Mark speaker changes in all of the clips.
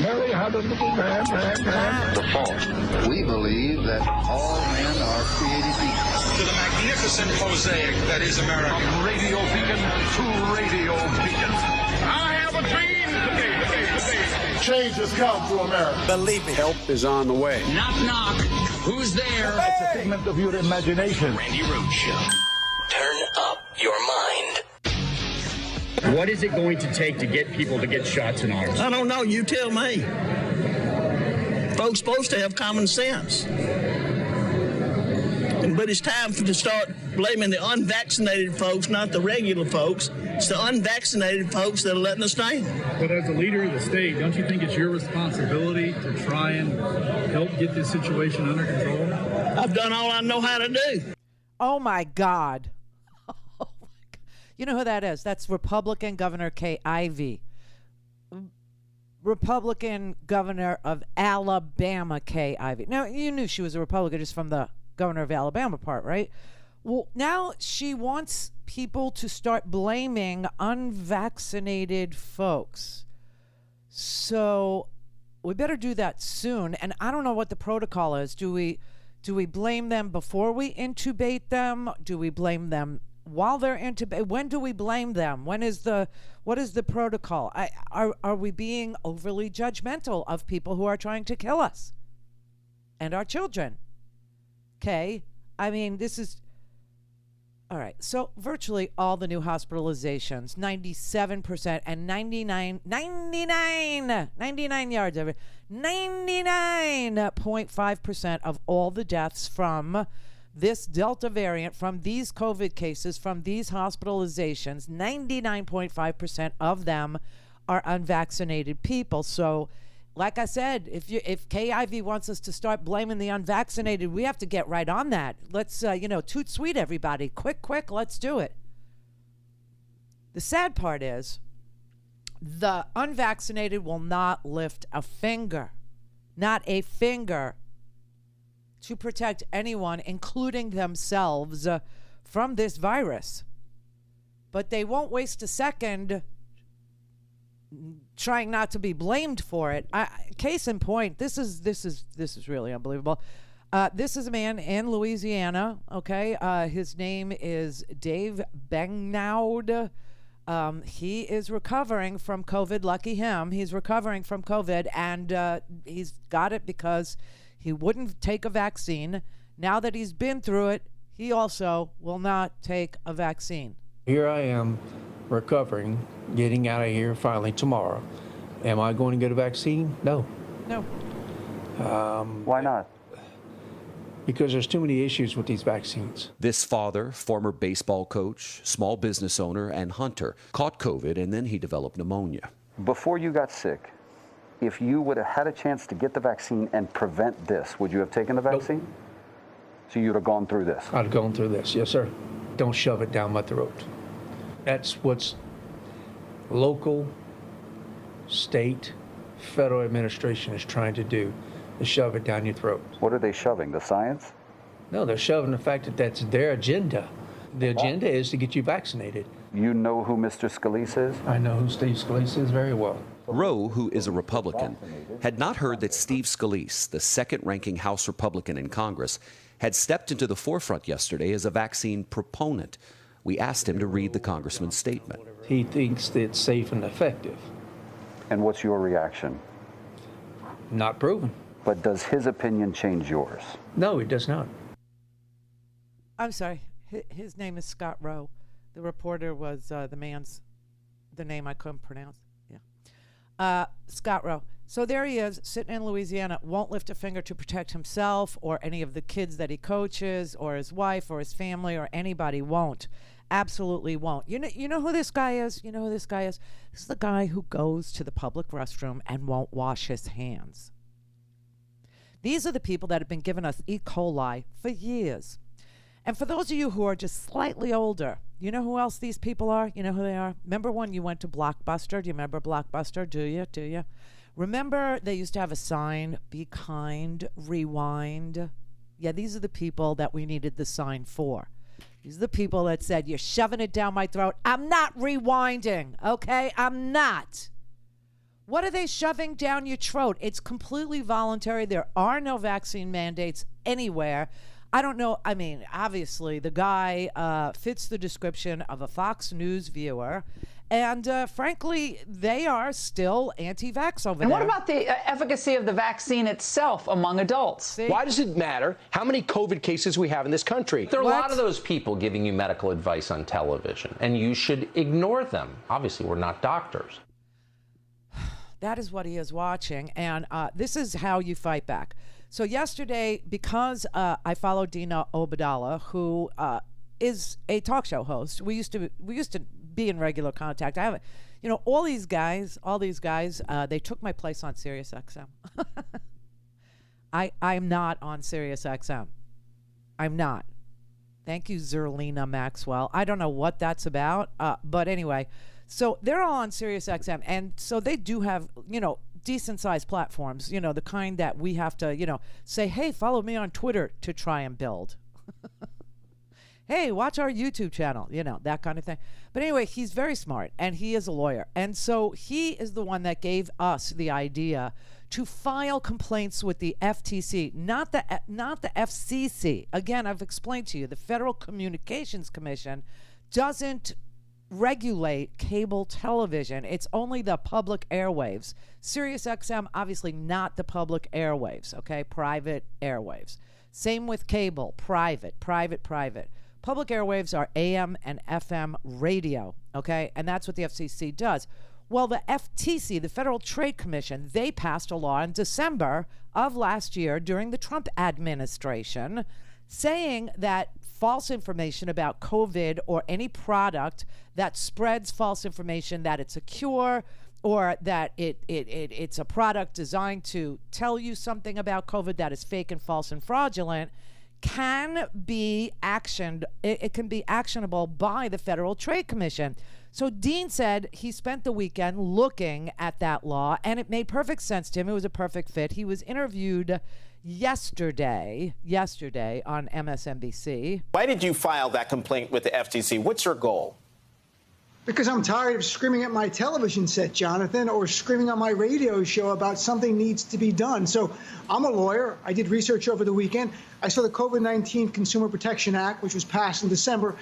Speaker 1: Mary had a little man.
Speaker 2: The fault. We believe that all men are created equal.
Speaker 3: To the magnificent mosaic that is America.
Speaker 1: From radio beacon to radio beacon. I have a dream today. Change has come to America.
Speaker 4: Believe me.
Speaker 5: Help is on the way.
Speaker 3: Knock, knock. Who's there?
Speaker 1: It's a figment of your imagination.
Speaker 3: Randy Rhodes Show.
Speaker 6: Turn up your mind.
Speaker 7: What is it going to take to get people to get shots in arms?
Speaker 4: I don't know. You tell me. Folks supposed to have common sense. But it's time to start blaming the unvaccinated folks, not the regular folks. It's the unvaccinated folks that are letting us down.
Speaker 7: But as a leader of the state, don't you think it's your responsibility to try and help get this situation under control?
Speaker 4: I've done all I know how to do.
Speaker 8: Oh, my God. You know who that is? That's Republican Governor Kay Ivey. Republican Governor of Alabama, Kay Ivey. Now, you knew she was a Republican just from the Governor of Alabama part, right? Well, now she wants people to start blaming unvaccinated folks. So we better do that soon. And I don't know what the protocol is. Do we blame them before we intubate them? Do we blame them while they're intubated? When do we blame them? What is the protocol? Are we being overly judgmental of people who are trying to kill us and our children? Okay, I mean, this is all right. So virtually all the new hospitalizations, 97% and 99 yards over 99.5% of all the deaths from this Delta variant, from these COVID cases, from these hospitalizations, 99.5% of them are unvaccinated people. So like I said, if KIV wants us to start blaming the unvaccinated, we have to get right on that. Let's, toot sweet, everybody. Quick, let's do it. The sad part is the unvaccinated will not lift a finger, not a finger, to protect anyone, including themselves, from this virus. But they won't waste a second trying not to be blamed for it. Case in point, this is really unbelievable. This is a man in Louisiana. Okay, his name is Dave Bengnaud. He is recovering from COVID. Lucky him. He's recovering from COVID, and he's got it because he wouldn't take a vaccine. Now that he's been through it, he also will not take a vaccine.
Speaker 9: Here I am, recovering, getting out of here finally tomorrow. Am I going to get a vaccine? No.
Speaker 10: Why not?
Speaker 9: Because there's too many issues with these vaccines.
Speaker 11: This father, former baseball coach, small business owner, and hunter, caught COVID, and then he developed pneumonia.
Speaker 10: Before you got sick, if you would have had a chance to get the vaccine and prevent this, would you have taken the vaccine? Nope. So you'd have gone through this?
Speaker 9: I'd have gone through this, yes, sir. Don't shove it down my throat. That's what's local, state, federal administration is trying to do, is shove it down your throat.
Speaker 10: What are they shoving, the science?
Speaker 9: No, they're shoving the fact that that's their agenda. The agenda is to get you vaccinated.
Speaker 10: You know who Mr. Scalise is?
Speaker 9: I know who Steve Scalise is very well.
Speaker 11: Rowe, who is a Republican, had not heard that Steve Scalise, the second-ranking House Republican in Congress, had stepped into the forefront yesterday as a vaccine proponent. We asked him to read the congressman's statement.
Speaker 9: He thinks that it's safe and effective.
Speaker 10: And what's your reaction?
Speaker 9: Not proven.
Speaker 10: But does his opinion change yours?
Speaker 9: No, it does not.
Speaker 8: I'm sorry. His name is Scott Rowe. The reporter was the name I couldn't pronounce. Yeah. Scott Rowe. So there he is, sitting in Louisiana, won't lift a finger to protect himself or any of the kids that he coaches or his wife or his family or anybody. Won't. Absolutely won't. You know who this guy is? You know who this guy is? This is the guy who goes to the public restroom and won't wash his hands. These are the people that have been giving us E. coli for years. And for those of you who are just slightly older, you know who else these people are? You know who they are? Remember when you went to Blockbuster? Do you remember Blockbuster? Do you? Remember they used to have a sign, be kind, rewind? Yeah, these are the people that we needed the sign for. These are the people that said, you're shoving it down my throat. I'm not rewinding, okay? I'm not. What are they shoving down your throat? It's completely voluntary. There are no vaccine mandates anywhere. I don't know. I mean, obviously, the guy fits the description of a Fox News viewer. And frankly, they are still anti-vax over there.
Speaker 5: And what about the efficacy of the vaccine itself among adults?
Speaker 8: See?
Speaker 12: Why does it matter how many COVID cases we have in this country?
Speaker 13: There are a lot of those people giving you medical advice on television, and you should ignore them. Obviously, we're not doctors.
Speaker 8: That is what he is watching, and this is how you fight back. So yesterday, because I follow Dina Obadala, who is a talk show host, we used to be in regular contact. I have, all these guys, they took my place on Sirius XM. I'm not on Sirius XM. I'm not. Thank you, Zerlina Maxwell. I don't know what that's about, but anyway. So they're all on Sirius XM, and so they do have, decent-sized platforms, the kind that we have to, say, hey, follow me on Twitter to try and build. Hey, watch our YouTube channel, that kind of thing. But anyway, he's very smart, and he is a lawyer. And so he is the one that gave us the idea to file complaints with the FTC, not the FCC. Again, I've explained to you, the Federal Communications Commission doesn't regulate cable television. It's only the public airwaves. Sirius XM, obviously not the public airwaves, okay? Private airwaves. Same with cable, private. Public airwaves are AM and FM radio, okay? And that's what the FCC does. Well, the FTC, the Federal Trade Commission, they passed a law in December of last year during the Trump administration saying that false information about COVID or any product that spreads false information that it's a cure or that it's a product designed to tell you something about COVID that is fake and false and fraudulent can be actioned. It can be actionable by the Federal Trade Commission. So Dean said he spent the weekend looking at that law, and it made perfect sense to him. It was a perfect fit. He was interviewed yesterday on MSNBC.
Speaker 14: Why did you file that complaint with the FTC? What's your goal?
Speaker 15: Because I'm tired of screaming at my television set, Jonathan, or screaming on my radio show about something needs to be done. So I'm a lawyer. I did research over the weekend. I saw the COVID-19 Consumer Protection Act, which was passed in December,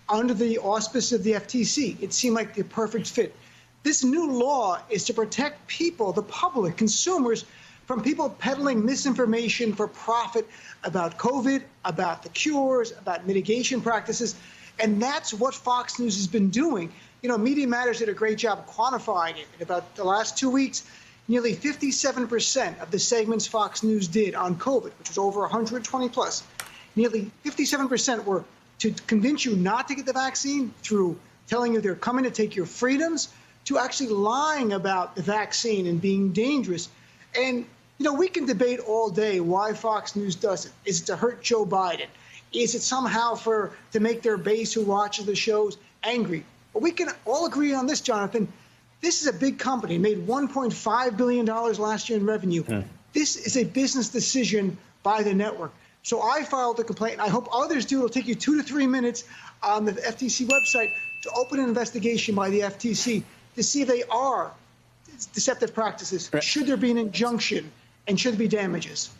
Speaker 15: under the auspice of the FTC. It seemed like the perfect fit. This new law is to protect people, the public, consumers, from people peddling misinformation for profit about COVID, about the cures, about mitigation practices. And that's what Fox News has been doing. Media Matters did a great job quantifying it. In about the last 2 weeks, nearly 57% of the segments Fox News did on COVID, which was over 120 plus, nearly 57% were to convince you not to get the vaccine through telling you they're coming to take your freedoms, to actually lying about the vaccine and being dangerous. And, we can debate all day why Fox News does it. Is it to hurt Joe Biden? Is it somehow to make their base who watches the shows angry? But we can all agree on this, Jonathan. This is a big company, made $1.5 billion last year in revenue. This is a business decision by the network. So I filed a complaint, and I hope others do. It'll take you 2 to 3 minutes on the FTC website to open an investigation by the FTC to see if they are deceptive practices. Should there be an injunction, and should there be damages?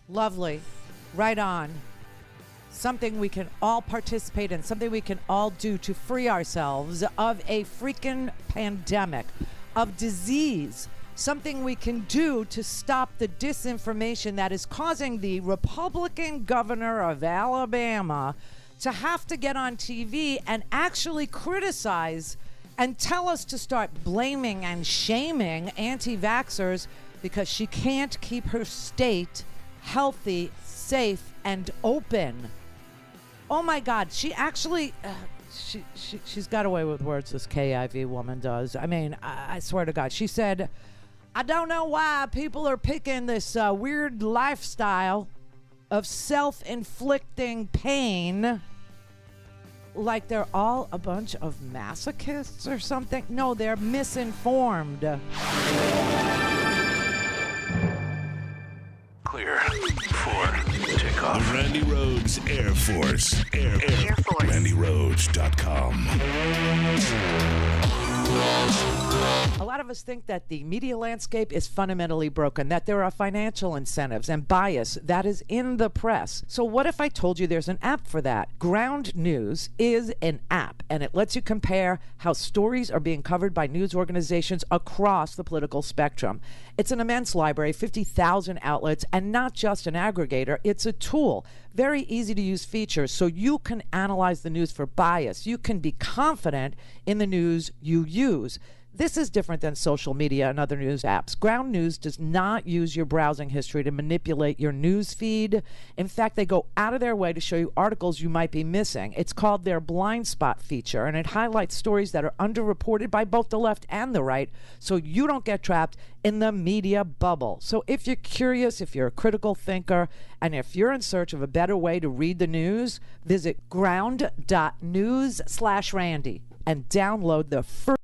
Speaker 8: Lovely. Right on. Something we can all participate in, something we can all do to free ourselves of a freaking pandemic, of disease, something we can do to stop the disinformation that is causing the Republican governor of Alabama to have to get on TV and actually criticize and tell us to start blaming and shaming anti-vaxxers because she can't keep her state healthy, safe, and open. Oh my God, she actually, she's got away with words, this KIV woman does. I mean, I swear to God. She said, I don't know why people are picking this weird lifestyle of self-inflicting pain like they're all a bunch of masochists or something. No, they're misinformed.
Speaker 16: Clear for takeoff.
Speaker 1: takeoff.
Speaker 16: The Randy Rhodes Air Force. Air Force. randirhodes.com.
Speaker 8: A lot of us think that the media landscape is fundamentally broken, that there are financial incentives and bias that is in the press. So what if I told you there's an app for that? Ground News is an app, and it lets you compare how stories are being covered by news organizations across the political spectrum. It's an immense library, 50,000 outlets, and not just an aggregator. It's a tool. Very easy to use features, so you can analyze the news for bias. You can be confident in the news you use. This is different than social media and other news apps. Ground News does not use your browsing history to manipulate your news feed. In fact, they go out of their way to show you articles you might be missing. It's called their blind spot feature, and it highlights stories that are underreported by both the left and the right, so you don't get trapped in the media bubble. So if you're curious, if you're a critical thinker, and if you're in search of a better way to read the news, visit ground.news/Randy and download the free